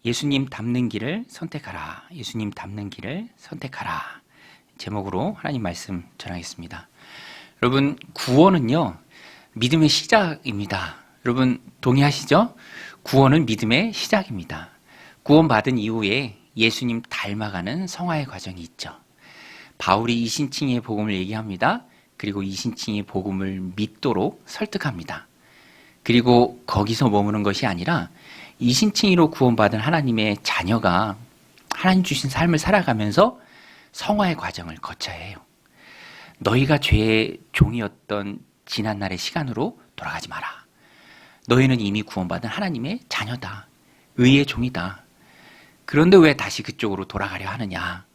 예수님 닮는 길을 선택하라. 예수님 닮는 길을 선택하라. 제목으로 하나님 말씀 전하겠습니다. 여러분, 구원은요, 믿음의 시작입니다. 여러분, 동의하시죠? 구원은 믿음의 시작입니다. 구원받은 이후에 예수님 닮아가는 성화의 과정이 있죠. 바울이 이신칭의 복음을 얘기합니다. 그리고 이신칭의 복음을 믿도록 설득합니다. 그리고 거기서 머무는 것이 아니라 이신칭의로 구원받은 하나님의 자녀가 하나님 주신 삶을 살아가면서 성화의 과정을 거쳐야 해요. 너희가 죄의 종이었던 지난날의 시간으로 돌아가지 마라. 너희는 이미 구원받은 하나님의 자녀다. 의의 종이다. 그런데 왜 다시 그쪽으로 돌아가려 하느냐?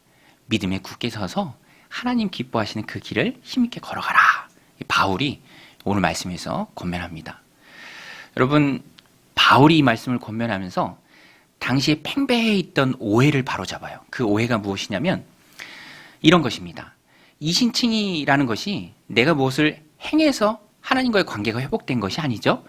믿음에 굳게 서서 하나님 기뻐하시는 그 길을 힘있게 걸어가라. 바울이 오늘 말씀에서 권면합니다. 여러분, 바울이 이 말씀을 권면하면서 당시에 팽배해 있던 오해를 바로잡아요. 그 오해가 무엇이냐면 이런 것입니다. 이신칭이라는 것이 내가 무엇을 행해서 하나님과의 관계가 회복된 것이 아니죠.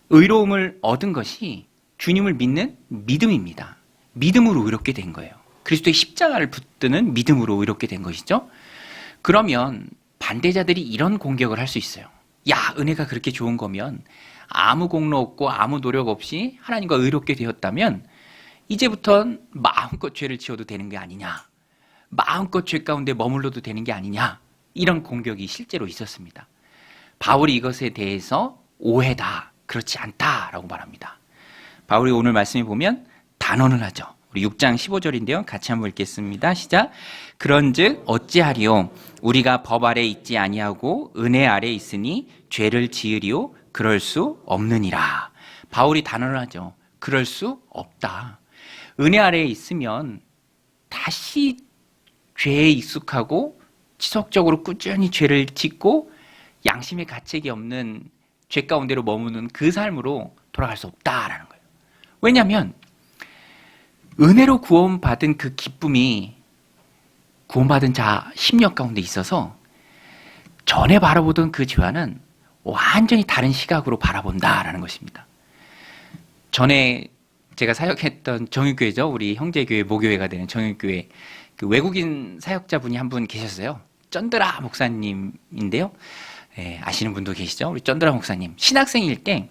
의로움을 얻은 것이 주님을 믿는 믿음입니다. 믿음으로 의롭게 된 거예요. 그리스도의 십자가를 붙드는 믿음으로 의롭게 된 것이죠. 그러면 반대자들이 이런 공격을 할 수 있어요. 야, 은혜가 그렇게 좋은 거면 아무 공로 없고 아무 노력 없이 하나님과 의롭게 되었다면 이제부턴 마음껏 죄를 지어도 되는 게 아니냐, 마음껏 죄 가운데 머물러도 되는 게 아니냐, 이런 공격이 실제로 있었습니다. 바울이 이것에 대해서 오해다, 그렇지 않다라고 말합니다. 바울이 오늘 말씀에 보면 단언을 하죠. 우리 6장 15절인데요. 같이 한번 읽겠습니다. 시작. 그런즉 어찌하리요? 우리가 법 아래 있지 아니하고 은혜 아래 있으니 죄를 지으리요? 그럴 수 없느니라. 바울이 단언을 하죠. 그럴 수 없다. 은혜 아래에 있으면 다시 죄에 익숙하고 지속적으로 꾸준히 죄를 짓고 양심의 가책이 없는 죄 가운데로 머무는 그 삶으로 돌아갈 수 없다라는 거예요. 왜냐하면 은혜로 구원받은 그 기쁨이 구원받은 자 심령 가운데 있어서 전에 바라보던 그 죄와는 완전히 다른 시각으로 바라본다라는 것입니다. 전에 제가 사역했던 정육교회죠. 우리 형제교회 모교회가 되는 정육교회, 그 외국인 사역자분이 한 분 계셨어요. 쩐드라 목사님인데요. 네, 아시는 분도 계시죠? 우리 쩐드라 목사님. 신학생일 때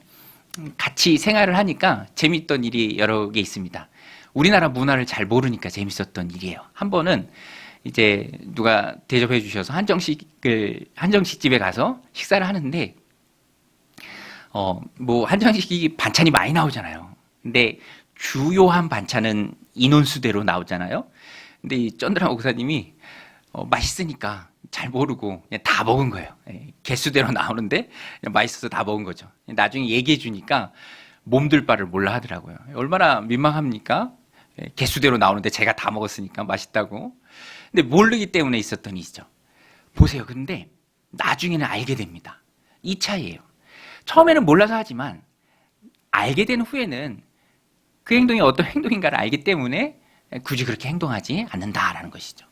같이 생활을 하니까 재밌던 일이 여러 개 있습니다. 우리나라 문화를 잘 모르니까 재밌었던 일이에요. 한 번은 이제 누가 대접해 주셔서 한정식집에 가서 식사를 하는데 한정식이 반찬이 많이 나오잖아요. 근데 주요한 반찬은 인원수대로 나오잖아요. 근데 이 쩐드라 목사님이 맛있으니까 잘 모르고 그냥 다 먹은 거예요. 개수대로 나오는데 그냥 맛있어서 다 먹은 거죠. 나중에 얘기해 주니까 몸둘 바를 몰라 하더라고요. 얼마나 민망합니까? 개수대로 나오는데 제가 다 먹었으니까 맛있다고. 근데 모르기 때문에 있었던 일이죠. 보세요. 근데 나중에는 알게 됩니다. 이 차이예요. 처음에는 몰라서 하지만 알게 된 후에는 그 행동이 어떤 행동인가를 알기 때문에 굳이 그렇게 행동하지 않는다라는 것이죠.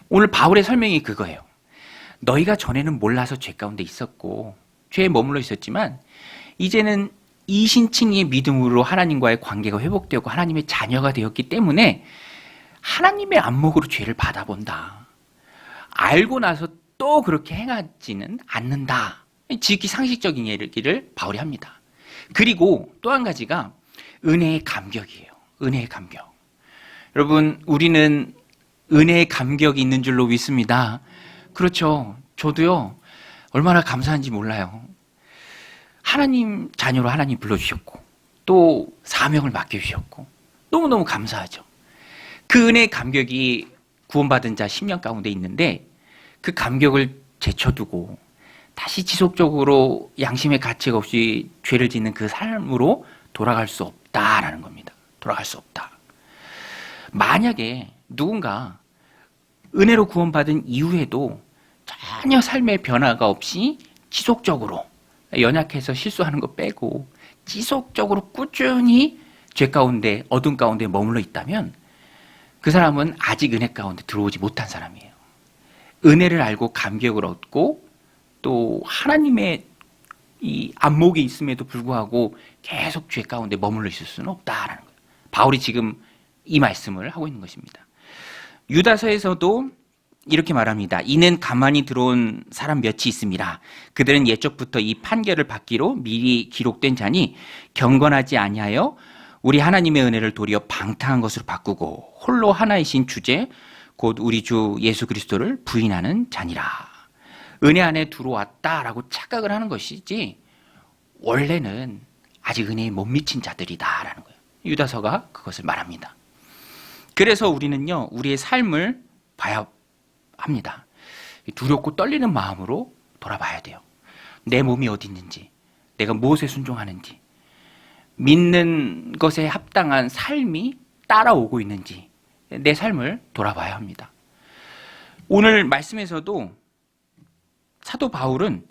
오늘 바울의 설명이 그거예요. 너희가 전에는 몰라서 죄 가운데 있었고 죄에 머물러 있었지만 이제는 이신칭의 믿음으로 하나님과의 관계가 회복되고 하나님의 자녀가 되었기 때문에 하나님의 안목으로 죄를 받아본다. 알고 나서 또 그렇게 행하지는 않는다. 지극히 상식적인 얘기를 바울이 합니다. 그리고 또 한 가지가 은혜의 감격이에요. 은혜의 감격. 여러분, 우리는 은혜의 감격이 있는 줄로 믿습니다. 그렇죠. 저도요, 얼마나 감사한지 몰라요. 하나님 자녀로 하나님 불러주셨고 또 사명을 맡겨주셨고 너무너무 감사하죠. 그 은혜의 감격이 구원받은 자 심령 가운데 있는데 그 감격을 제쳐두고 다시 지속적으로 양심의 가책 없이 죄를 짓는 그 삶으로 돌아갈 수 없다라는 겁니다. 돌아갈 수 없다. 만약에 누군가 은혜로 구원받은 이후에도 전혀 삶의 변화가 없이 지속적으로 연약해서 실수하는 거 빼고 지속적으로 꾸준히 죄 가운데 어둠 가운데 머물러 있다면 그 사람은 아직 은혜 가운데 들어오지 못한 사람이에요. 은혜를 알고 감격을 얻고 또 하나님의 이 안목이 있음에도 불구하고 계속 죄 가운데 머물러 있을 수는 없다라는 거예요. 바울이 지금 이 말씀을 하고 있는 것입니다. 유다서에서도 이렇게 말합니다. 이는 가만히 들어온 사람 몇이 있습니다. 그들은 옛적부터 이 판결을 받기로 미리 기록된 자니 경건하지 아니하여 우리 하나님의 은혜를 도리어 방탕한 것으로 바꾸고 홀로 하나이신 주제 곧 우리 주 예수 그리스도를 부인하는 자니라. 은혜 안에 들어왔다라고 착각을 하는 것이지 원래는 아직 은혜에 못 미친 자들이다라는 거예요. 유다서가 그것을 말합니다. 그래서 우리는요, 우리의 삶을 봐야 합니다. 두렵고 떨리는 마음으로 돌아봐야 돼요. 내 몸이 어디 있는지, 내가 무엇에 순종하는지, 믿는 것에 합당한 삶이 따라오고 있는지 내 삶을 돌아봐야 합니다. 오늘 말씀에서도 사도 바울은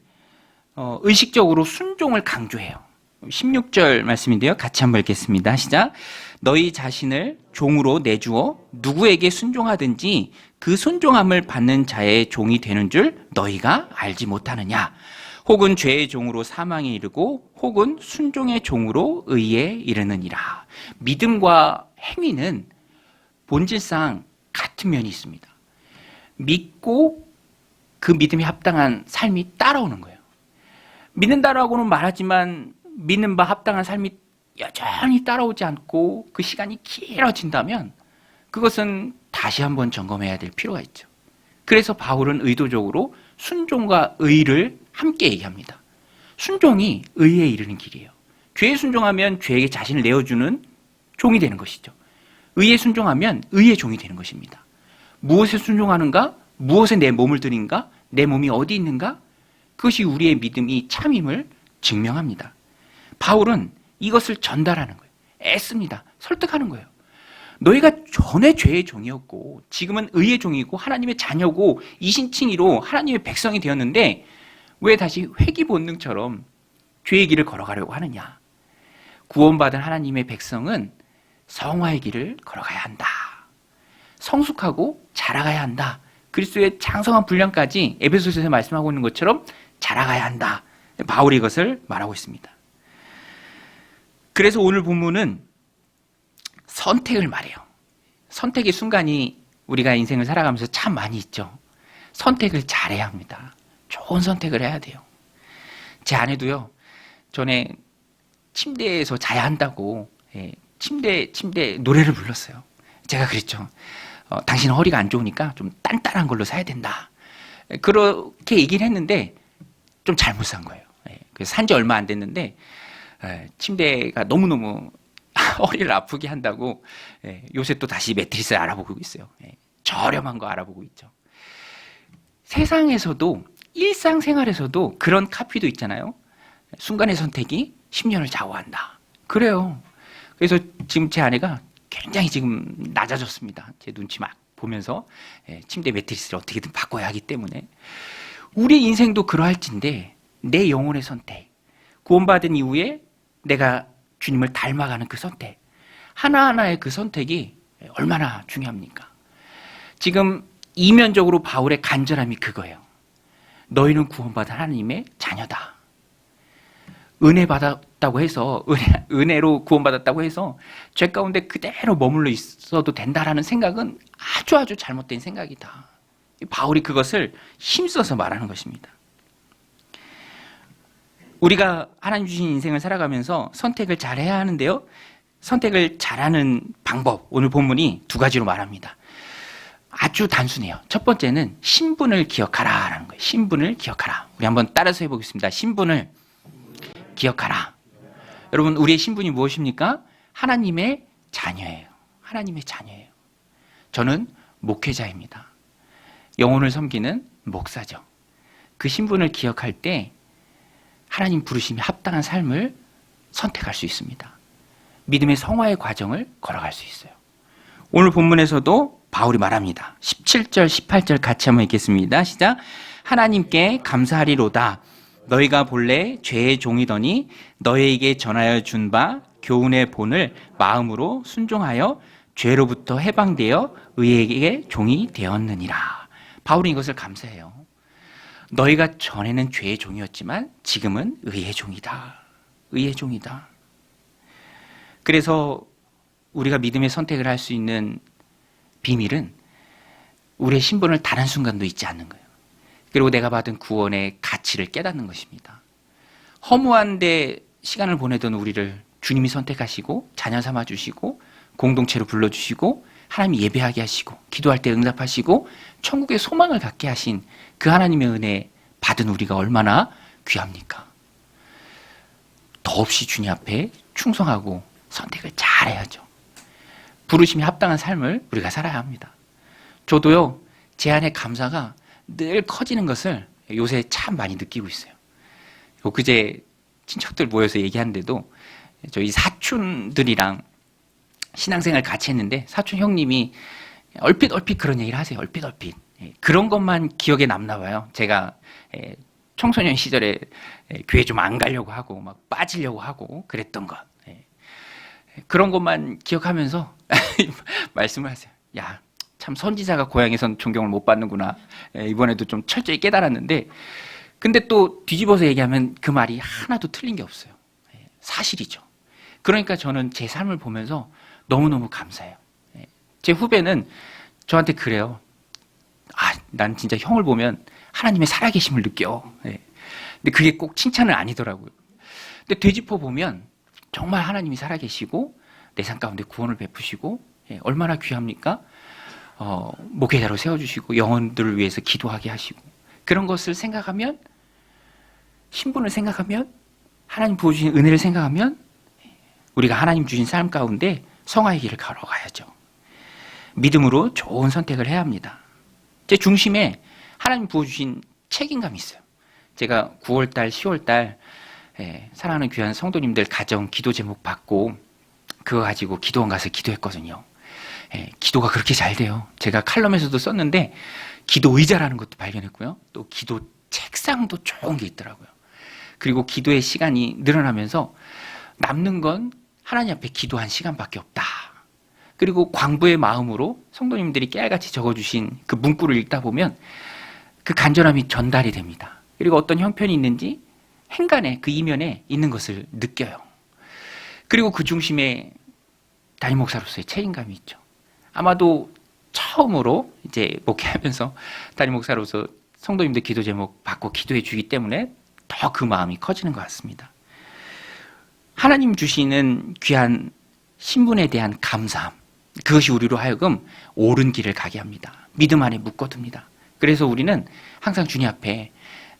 의식적으로 순종을 강조해요. 16절 말씀인데요. 같이 한번 읽겠습니다. 시작. 너희 자신을 종으로 내주어 누구에게 순종하든지 그 순종함을 받는 자의 종이 되는 줄 너희가 알지 못하느냐. 혹은 죄의 종으로 사망에 이르고 혹은 순종의 종으로 의에 이르느니라. 믿음과 행위는 본질상 같은 면이 있습니다. 믿고 그 믿음에 합당한 삶이 따라오는 거예요. 믿는다라고는 말하지만 믿는 바 합당한 삶이 여전히 따라오지 않고 그 시간이 길어진다면 그것은 다시 한번 점검해야 될 필요가 있죠. 그래서 바울은 의도적으로 순종과 의를 함께 얘기합니다. 순종이 의에 이르는 길이에요. 죄에 순종하면 죄에게 자신을 내어주는 종이 되는 것이죠. 의에 순종하면 의의 종이 되는 것입니다. 무엇에 순종하는가? 무엇에 내 몸을 드린가? 내 몸이 어디 있는가? 그것이 우리의 믿음이 참임을 증명합니다. 바울은 이것을 전달하는 거예요. 애씁니다. 설득하는 거예요. 너희가 전에 죄의 종이었고 지금은 의의 종이고 하나님의 자녀고 이신칭의로 하나님의 백성이 되었는데 왜 다시 회귀 본능처럼 죄의 길을 걸어가려고 하느냐. 구원받은 하나님의 백성은 성화의 길을 걸어가야 한다. 성숙하고 자라가야 한다. 그리스도의 장성한 분량까지 에베소서에서 말씀하고 있는 것처럼 자라가야 한다. 바울이 이것을 말하고 있습니다. 그래서 오늘 본문은 선택을 말해요. 선택의 순간이 우리가 인생을 살아가면서 참 많이 있죠. 선택을 잘해야 합니다. 좋은 선택을 해야 돼요. 제 아내도요, 전에 침대에서 자야 한다고 침대 노래를 불렀어요. 제가 그랬죠. 당신은 허리가 안 좋으니까 좀 단단한 걸로 사야 된다. 그렇게 얘기를 했는데 좀 잘못 산 거예요. 그래서 산지 얼마 안 됐는데 침대가 너무너무 허리를 아프게 한다고 요새 또 다시 매트리스를 알아보고 있어요. 저렴한 거 알아보고 있죠. 세상에서도 일상생활에서도 그런 카피도 있잖아요. 순간의 선택이 10년을 좌우한다. 그래요. 그래서 지금 제 아내가 굉장히 지금 낮아졌습니다. 제 눈치 막 보면서 침대 매트리스를 어떻게든 바꿔야 하기 때문에 우리 인생도 그러할진데 내 영혼의 선택, 구원받은 이후에 내가 주님을 닮아가는 그 선택, 하나하나의 그 선택이 얼마나 중요합니까? 지금 이면적으로 바울의 간절함이 그거예요. 너희는 구원받은 하나님의 자녀다. 은혜 받았다고 해서 은혜로 구원받았다고 해서 죄 가운데 그대로 머물러 있어도 된다라는 생각은 아주 잘못된 생각이다. 바울이 그것을 힘써서 말하는 것입니다. 우리가 하나님 주신 인생을 살아가면서 선택을 잘해야 하는데요. 선택을 잘하는 방법, 오늘 본문이 두 가지로 말합니다. 아주 단순해요. 첫 번째는 신분을 기억하라라는 거예요. 신분을 기억하라. 우리 한번 따라서 해보겠습니다. 신분을 기억하라. 여러분, 우리의 신분이 무엇입니까? 하나님의 자녀예요. 하나님의 자녀예요. 저는 목회자입니다. 영혼을 섬기는 목사죠. 그 신분을 기억할 때 하나님 부르심에 합당한 삶을 선택할 수 있습니다. 믿음의 성화의 과정을 걸어갈 수 있어요. 오늘 본문에서도 바울이 말합니다. 17절, 18절 같이 한번 읽겠습니다. 시작. 하나님께 감사하리로다. 너희가 본래 죄의 종이더니 너희에게 전하여 준 바 교훈의 본을 마음으로 순종하여 죄로부터 해방되어 의에게 종이 되었느니라. 바울은 이것을 감사해요. 너희가 전에는 죄의 종이었지만 지금은 의의 종이다. 의의 종이다. 그래서 우리가 믿음의 선택을 할 수 있는 비밀은 우리의 신분을 단 한순간도 잊지 않는 거예요. 그리고 내가 받은 구원의 가치를 깨닫는 것입니다. 허무한데 시간을 보내던 우리를 주님이 선택하시고 자녀 삼아주시고 공동체로 불러주시고 하나님이 예배하게 하시고 기도할 때 응답하시고 천국의 소망을 갖게 하신 그 하나님의 은혜 받은 우리가 얼마나 귀합니까? 더없이 주님 앞에 충성하고 선택을 잘해야죠. 부르심이 합당한 삶을 우리가 살아야 합니다. 저도요, 제 안에 감사가 늘 커지는 것을 요새 참 많이 느끼고 있어요. 그제 친척들 모여서 얘기하는데도 저희 사촌들이랑 신앙생활 같이 했는데 사촌 형님이 얼핏 그런 얘기를 하세요. 얼핏. 그런 것만 기억에 남나 봐요. 제가 청소년 시절에 교회 좀 안 가려고 하고 막 빠지려고 하고 그랬던 것. 그런 것만 기억하면서 말씀을 하세요. 야, 참 선지자가 고향에선 존경을 못 받는구나. 이번에도 좀 철저히 깨달았는데 근데 또 뒤집어서 얘기하면 그 말이 하나도 틀린 게 없어요. 사실이죠. 그러니까 저는 제 삶을 보면서 너무너무 감사해요. 제 후배는 저한테 그래요. 난 진짜 형을 보면 하나님의 살아계심을 느껴. 근데 그게 꼭 칭찬은 아니더라고요. 근데 되짚어 보면 정말 하나님이 살아계시고 내 삶 가운데 구원을 베푸시고 얼마나 귀합니까? 목회자로 세워주시고 영혼들을 위해서 기도하게 하시고 그런 것을 생각하면 신분을 생각하면 하나님 부어주신 은혜를 생각하면 우리가 하나님 주신 삶 가운데 성화의 길을 걸어가야죠. 믿음으로 좋은 선택을 해야 합니다. 제 중심에 하나님 부어주신 책임감이 있어요. 제가 9월달, 10월달 사랑하는 귀한 성도님들 가정 기도 제목 받고 그거 가지고 기도원 가서 기도했거든요. 기도가 그렇게 잘 돼요. 제가 칼럼에서도 썼는데 기도 의자라는 것도 발견했고요. 또 기도 책상도 좋은 게 있더라고요. 그리고 기도의 시간이 늘어나면서 남는 건 하나님 앞에 기도한 시간밖에 없다. 그리고 광부의 마음으로 성도님들이 깨알같이 적어주신 그 문구를 읽다 보면 그 간절함이 전달이 됩니다. 그리고 어떤 형편이 있는지 행간에 그 이면에 있는 것을 느껴요. 그리고 그 중심에 담임 목사로서의 책임감이 있죠. 아마도 처음으로 이제 목회하면서 담임 목사로서 성도님들 기도 제목 받고 기도해 주기 때문에 더 그 마음이 커지는 것 같습니다. 하나님 주시는 귀한 신분에 대한 감사함, 그것이 우리로 하여금 옳은 길을 가게 합니다. 믿음 안에 묶어둡니다. 그래서 우리는 항상 주님 앞에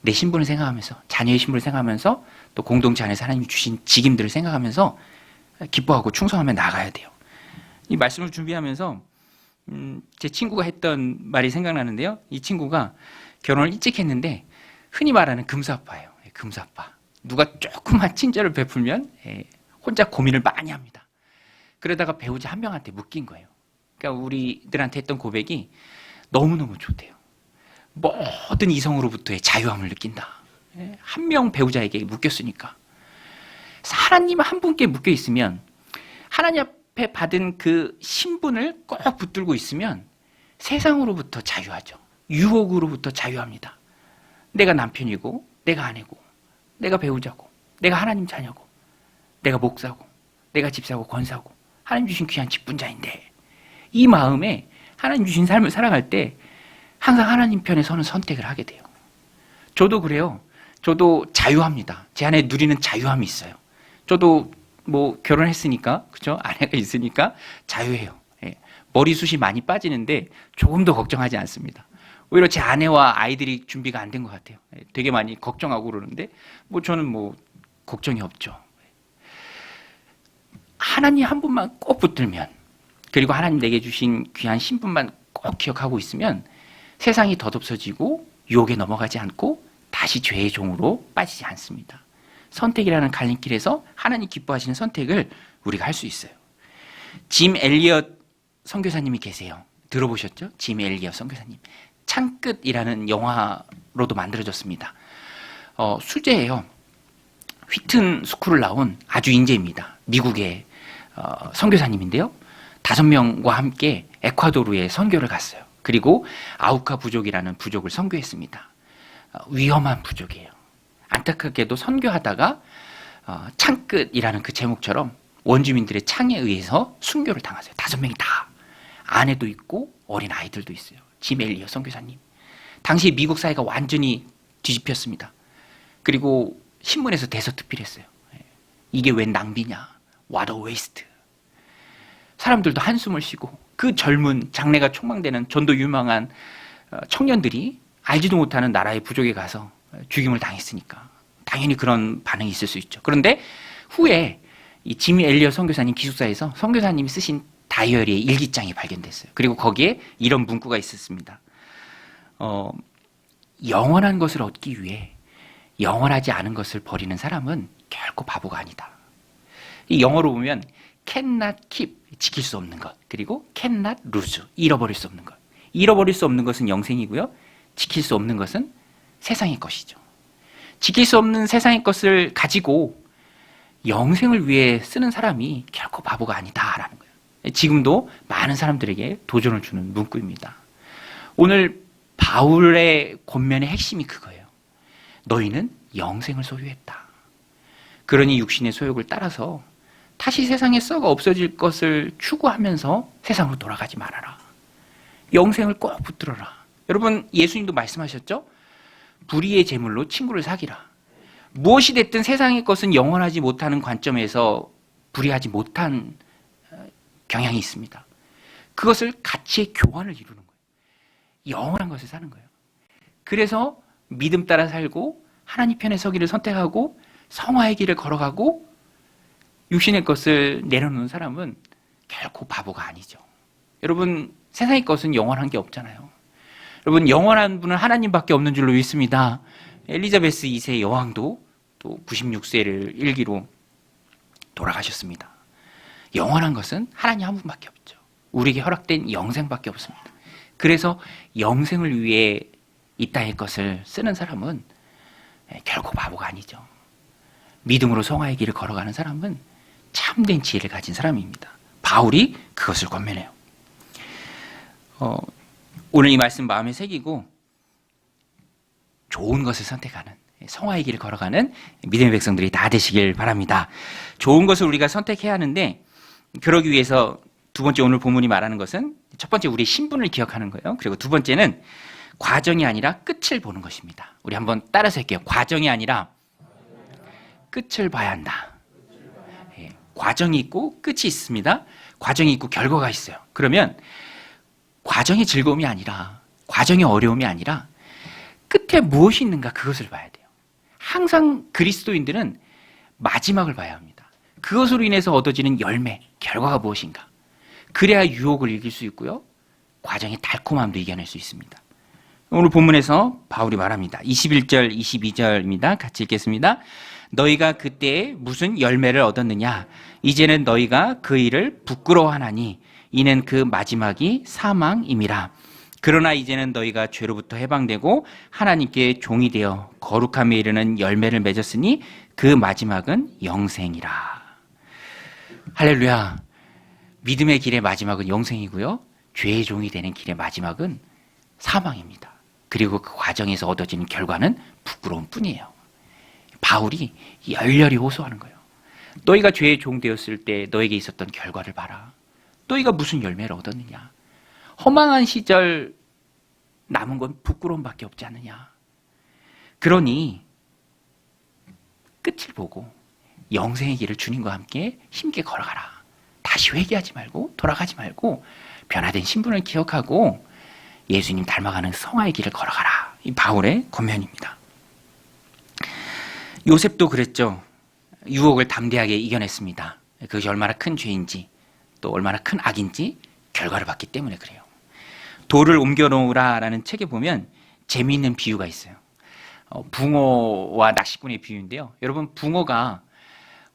내 신분을 생각하면서 자녀의 신분을 생각하면서 또 공동체 안에서 하나님이 주신 직임들을 생각하면서 기뻐하고 충성하며 나가야 돼요. 이 말씀을 준비하면서 제 친구가 했던 말이 생각나는데요. 이 친구가 결혼을 일찍 했는데 흔히 말하는 금사빠예요. 금사빠. 누가 조금만 친절을 베풀면 혼자 고민을 많이 합니다. 그러다가 배우자 한 명한테 묶인 거예요. 그러니까 우리들한테 했던 고백이 너무너무 좋대요. 모든 이성으로부터의 자유함을 느낀다. 한 명 배우자에게 묶였으니까. 하나님 한 분께 묶여 있으면 하나님 앞에 받은 그 신분을 꼭 붙들고 있으면 세상으로부터 자유하죠. 유혹으로부터 자유합니다. 내가 남편이고 내가 아내고 내가 배우자고 내가 하나님 자녀고 내가 목사고 내가 집사고 권사고 하나님 주신 귀한 직분자인데 이 마음에 하나님 주신 삶을 살아갈 때 항상 하나님 편에 서는 선택을 하게 돼요. 저도 그래요. 저도 자유합니다. 제 안에 누리는 자유함이 있어요. 저도 뭐 결혼했으니까 그죠? 아내가 있으니까 자유해요. 머리숱이 많이 빠지는데 조금 더 걱정하지 않습니다. 오히려 제 아내와 아이들이 준비가 안 된 것 같아요. 되게 많이 걱정하고 그러는데 뭐 저는 뭐 걱정이 없죠. 하나님 한 분만 꼭 붙들면 그리고 하나님 내게 주신 귀한 신분만 꼭 기억하고 있으면 세상이 덧없어지고 유혹에 넘어가지 않고 다시 죄의 종으로 빠지지 않습니다. 선택이라는 갈림길에서 하나님 기뻐하시는 선택을 우리가 할 수 있어요. 짐 엘리엇 선교사님이 계세요. 들어보셨죠? 짐 엘리엇 선교사님. 창끝이라는 영화로도 만들어졌습니다. 수재예요. 휘튼 스쿨을 나온 아주 인재입니다. 미국의 선교사님인데요. 5명과 함께 에콰도르에 선교를 갔어요. 그리고 아우카 부족이라는 부족을 선교했습니다. 위험한 부족이에요. 안타깝게도 선교하다가 창끝이라는 그 제목처럼 원주민들의 창에 의해서 순교를 당하세요. 5명이 다. 아내도 있고 어린 아이들도 있어요. 짐 엘리어 선교사님. 당시 미국 사회가 완전히 뒤집혔습니다. 그리고 신문에서 대서특필했어요. 이게 웬 낭비냐. What a waste. 사람들도 한숨을 쉬고 그 젊은 장래가 촉망되는 전도 유망한 청년들이 알지도 못하는 나라의 부족에 가서 죽임을 당했으니까 당연히 그런 반응이 있을 수 있죠. 그런데 후에 이 지미 엘리어 선교사님 기숙사에서 선교사님이 쓰신 다이어리의 일기장이 발견됐어요. 그리고 거기에 이런 문구가 있었습니다. 영원한 것을 얻기 위해 영원하지 않은 것을 버리는 사람은 결코 바보가 아니다. 이 영어로 보면 cannot keep, 지킬 수 없는 것, 그리고 cannot lose, 잃어버릴 수 없는 것. 잃어버릴 수 없는 것은 영생이고요. 지킬 수 없는 것은 세상의 것이죠. 지킬 수 없는 세상의 것을 가지고 영생을 위해 쓰는 사람이 결코 바보가 아니다라는 거예요. 지금도 많은 사람들에게 도전을 주는 문구입니다. 오늘 바울의 권면의 핵심이 그거예요. 너희는 영생을 소유했다. 그러니 육신의 소욕을 따라서 다시 세상에 썩어 없어질 것을 추구하면서 세상으로 돌아가지 말아라. 영생을 꼭 붙들어라. 여러분, 예수님도 말씀하셨죠? 불의의 제물로 친구를 사귀라. 무엇이 됐든 세상의 것은 영원하지 못하는 관점에서 불의하지 못한 경향이 있습니다. 그것을 가치의 교환을 이루는 거예요. 영원한 것을 사는 거예요. 그래서 믿음 따라 살고 하나님 편에 서기를 선택하고 성화의 길을 걸어가고 육신의 것을 내려놓는 사람은 결코 바보가 아니죠. 여러분, 세상의 것은 영원한 게 없잖아요. 여러분, 영원한 분은 하나님밖에 없는 줄로 믿습니다. 엘리자베스 2세 여왕도 또 96세를 일기로 돌아가셨습니다. 영원한 것은 하나님 한 분밖에 없죠. 우리에게 허락된 영생밖에 없습니다. 그래서 영생을 위해 이 땅의 것을 쓰는 사람은 결코 바보가 아니죠. 믿음으로 성화의 길을 걸어가는 사람은 참된 지혜를 가진 사람입니다. 바울이 그것을 권면해요. 오늘 이 말씀 마음에 새기고 좋은 것을 선택하는, 성화의 길을 걸어가는 믿음의 백성들이 다 되시길 바랍니다. 좋은 것을 우리가 선택해야 하는데, 그러기 위해서 두 번째 오늘 본문이 말하는 것은 첫 번째 우리의 신분을 기억하는 거예요. 그리고 두 번째는 과정이 아니라 끝을 보는 것입니다. 우리 한번 따라서 할게요. 과정이 아니라 끝을 봐야 한다. 과정이 있고 끝이 있습니다. 과정이 있고 결과가 있어요. 그러면 과정의 즐거움이 아니라, 과정의 어려움이 아니라 끝에 무엇이 있는가, 그것을 봐야 돼요. 항상 그리스도인들은 마지막을 봐야 합니다. 그것으로 인해서 얻어지는 열매, 결과가 무엇인가. 그래야 유혹을 이길 수 있고요. 과정의 달콤함도 이겨낼 수 있습니다. 오늘 본문에서 바울이 말합니다. 21절, 22절입니다. 같이 읽겠습니다. 너희가 그때 무슨 열매를 얻었느냐? 이제는 너희가 그 일을 부끄러워하나니 이는 그 마지막이 사망임이라. 그러나 이제는 너희가 죄로부터 해방되고 하나님께 종이 되어 거룩함에 이르는 열매를 맺었으니 그 마지막은 영생이라. 할렐루야. 믿음의 길의 마지막은 영생이고요. 죄의 종이 되는 길의 마지막은 사망입니다. 그리고 그 과정에서 얻어지는 결과는 부끄러움 뿐이에요. 바울이 열렬히 호소하는 거예요. 너희가 죄의 종 되었을 때 너에게 있었던 결과를 봐라. 너희가 무슨 열매를 얻었느냐. 허망한 시절 남은 건 부끄러움밖에 없지 않느냐. 그러니 끝을 보고 영생의 길을 주님과 함께 힘있게 걸어가라. 다시 회개하지 말고 돌아가지 말고 변화된 신분을 기억하고 예수님 닮아가는 성화의 길을 걸어가라. 이 바울의 권면입니다. 요셉도 그랬죠. 유혹을 담대하게 이겨냈습니다. 그것이 얼마나 큰 죄인지 또 얼마나 큰 악인지 결과를 봤기 때문에 그래요. 돌을 옮겨놓으라라는 책에 보면 재미있는 비유가 있어요. 붕어와 낚시꾼의 비유인데요. 여러분, 붕어가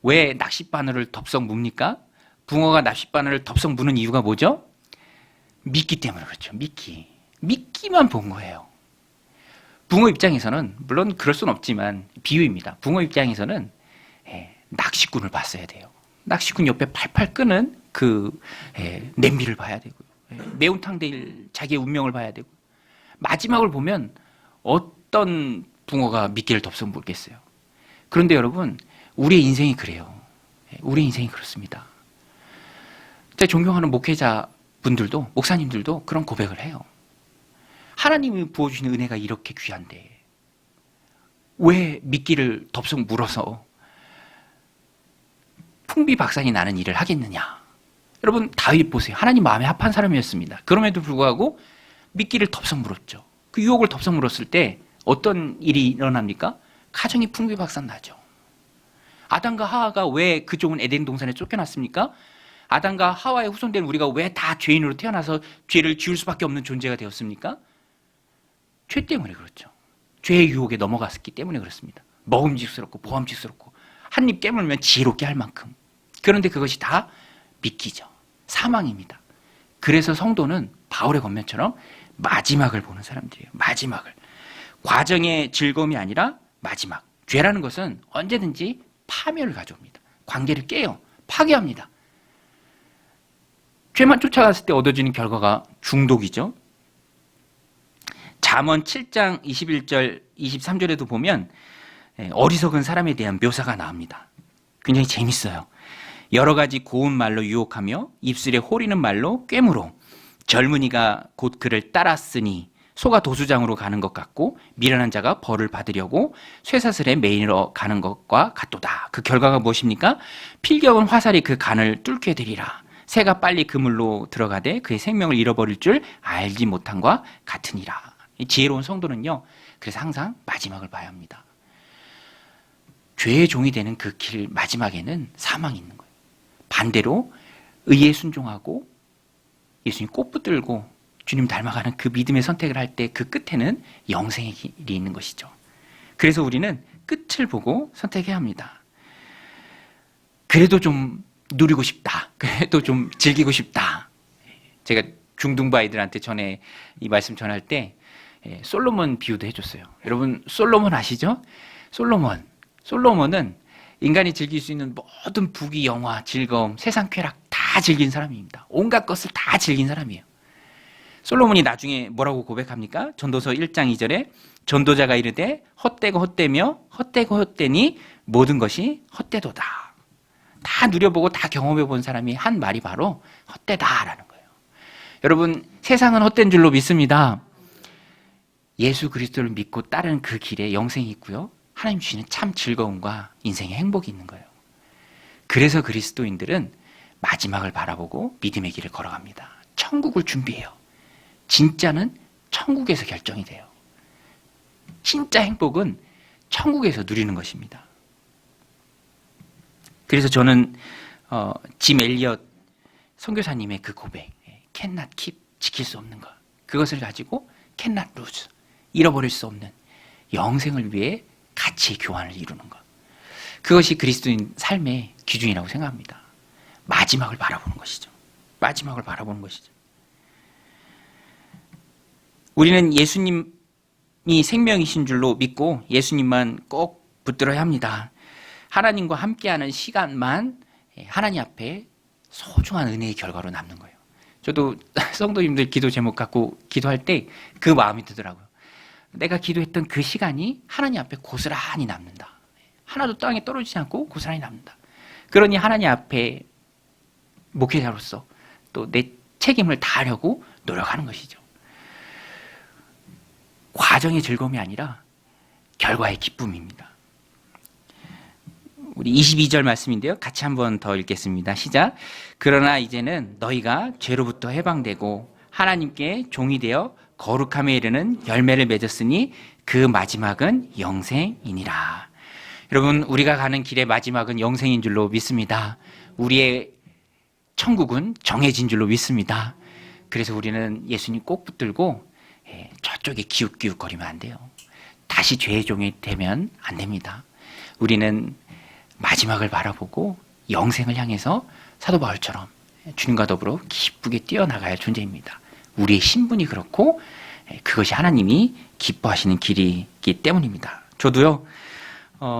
왜 낚싯바늘을 덥석 뭅니까? 붕어가 낚싯바늘을 덥석 무는 이유가 뭐죠? 미끼 때문에 그렇죠. 미끼만 본 거예요. 붕어 입장에서는, 물론 그럴 수는 없지만 비유입니다. 붕어 입장에서는 낚시꾼을 봤어야 돼요. 낚시꾼 옆에 팔팔 끄는 그 냄비를 봐야 되고요. 매운탕 될 자기의 운명을 봐야 되고, 마지막을 보면 어떤 붕어가 미끼를 덥석 물겠어요. 그런데 여러분, 우리의 인생이 그래요. 우리 인생이 그렇습니다. 제가 존경하는 목회자분들도, 목사님들도 그런 고백을 해요. 하나님이 부어주시는 은혜가 이렇게 귀한데 왜 미끼를 덥석 물어서 풍비박산이 나는 일을 하겠느냐. 여러분, 다윗 보세요. 하나님 마음에 합한 사람이었습니다. 그럼에도 불구하고 미끼를 덥석 물었죠. 그 유혹을 덥석 물었을 때 어떤 일이 일어납니까? 가정이 풍비박산 나죠. 아담과 하와가 왜 그 좁은 에덴 동산에 쫓겨났습니까? 아담과 하와의 후손된 우리가 왜 다 죄인으로 태어나서 죄를 지을 수밖에 없는 존재가 되었습니까? 죄 때문에 그렇죠. 죄의 유혹에 넘어갔기 때문에 그렇습니다. 먹음직스럽고 보암직스럽고 한 입 깨물면 지혜롭게 할 만큼. 그런데 그것이 다 미끼죠. 사망입니다. 그래서 성도는 바울의 권면처럼 마지막을 보는 사람들이에요. 마지막을. 과정의 즐거움이 아니라 마지막. 죄라는 것은 언제든지 파멸을 가져옵니다. 관계를 깨요. 파괴합니다. 죄만 쫓아갔을 때 얻어지는 결과가 중독이죠. 잠언 7장 21절 23절에도 보면 어리석은 사람에 대한 묘사가 나옵니다. 굉장히 재밌어요. 여러 가지 고운 말로 유혹하며 입술에 호리는 말로 꿰물어 젊은이가 곧 그를 따랐으니 소가 도수장으로 가는 것 같고 미련한 자가 벌을 받으려고 쇠사슬에 매이러 가는 것과 같도다. 그 결과가 무엇입니까? 필경은 화살이 그 간을 뚫게 되리라. 새가 빨리 그물로 들어가되 그의 생명을 잃어버릴 줄 알지 못함과 같으니라. 지혜로운 성도는요, 그래서 항상 마지막을 봐야 합니다. 죄의 종이 되는 그 길 마지막에는 사망이 있는 거예요. 반대로 의에 순종하고 예수님 꼭 붙들고 주님 닮아가는 그 믿음의 선택을 할 때 그 끝에는 영생의 길이 있는 것이죠. 그래서 우리는 끝을 보고 선택해야 합니다. 그래도 좀 누리고 싶다. 그래도 좀 즐기고 싶다. 제가 중등부 아이들한테 전에 이 말씀 전할 때 솔로몬 비유도 해줬어요. 여러분 솔로몬 아시죠? 솔로몬은 인간이 즐길 수 있는 모든 부귀, 영화, 즐거움, 세상 쾌락 다 즐긴 사람입니다. 온갖 것을 다 즐긴 사람이에요. 솔로몬이 나중에 뭐라고 고백합니까? 전도서 1장 2절에 전도자가 이르되 헛되고 헛되며 헛되고 헛되니 모든 것이 헛되도다. 다 누려보고 다 경험해 본 사람이 한 말이 바로 헛되다라는 거예요. 여러분 세상은 헛된 줄로 믿습니다. 예수 그리스도를 믿고 따르는 그 길에 영생이 있고요. 하나님 주시는 참 즐거움과 인생의 행복이 있는 거예요. 그래서 그리스도인들은 마지막을 바라보고 믿음의 길을 걸어갑니다. 천국을 준비해요. 진짜는 천국에서 결정이 돼요. 진짜 행복은 천국에서 누리는 것입니다. 그래서 저는 짐 엘리엇 선교사님의 그 고백, cannot keep, 지킬 수 없는 것, 그것을 가지고 cannot lose, 잃어버릴 수 없는 영생을 위해 가치의 교환을 이루는 것, 그것이 그리스도인 삶의 기준이라고 생각합니다. 마지막을 바라보는 것이죠. 마지막을 바라보는 것이죠. 우리는 예수님이 생명이신 줄로 믿고 예수님만 꼭 붙들어야 합니다. 하나님과 함께하는 시간만 하나님 앞에 소중한 은혜의 결과로 남는 거예요. 저도 성도님들 기도 제목 갖고 기도할 때 그 마음이 들더라고요. 내가 기도했던 그 시간이 하나님 앞에 고스란히 남는다. 하나도 땅에 떨어지지 않고 고스란히 남는다. 그러니 하나님 앞에 목회자로서 또 내 책임을 다하려고 노력하는 것이죠. 과정의 즐거움이 아니라 결과의 기쁨입니다. 우리 22절 말씀인데요. 같이 한번 더 읽겠습니다. 시작. 그러나 이제는 너희가 죄로부터 해방되고 하나님께 종이 되어 거룩함에 이르는 열매를 맺었으니 그 마지막은 영생이니라. 여러분, 우리가 가는 길의 마지막은 영생인 줄로 믿습니다. 우리의 천국은 정해진 줄로 믿습니다. 그래서 우리는 예수님 꼭 붙들고 저쪽에 기웃기웃거리면 안 돼요. 다시 죄의 종이 되면 안 됩니다. 우리는 마지막을 바라보고 영생을 향해서 사도 바울처럼 주님과 더불어 기쁘게 뛰어나가야 존재입니다. 우리의 신분이 그렇고 그것이 하나님이 기뻐하시는 길이기 때문입니다. 저도요,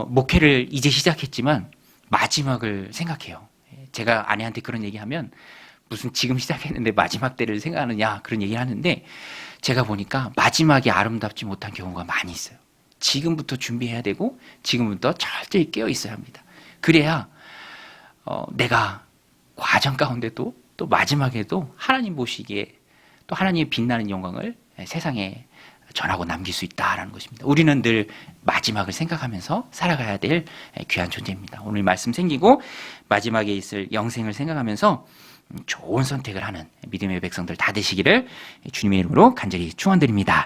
목회를 이제 시작했지만 마지막을 생각해요. 제가 아내한테 그런 얘기하면 무슨 지금 시작했는데 마지막 때를 생각하느냐 그런 얘기를 하는데, 제가 보니까 마지막이 아름답지 못한 경우가 많이 있어요. 지금부터 준비해야 되고 지금부터 철저히 깨어 있어야 합니다. 그래야 내가 과정 가운데도 또 마지막에도 하나님 보시기에 또 하나님의 빛나는 영광을 세상에 전하고 남길 수 있다라는 것입니다. 우리는 늘 마지막을 생각하면서 살아가야 될 귀한 존재입니다. 오늘 말씀 생기고 마지막에 있을 영생을 생각하면서 좋은 선택을 하는 믿음의 백성들 다 되시기를 주님의 이름으로 간절히 축원드립니다.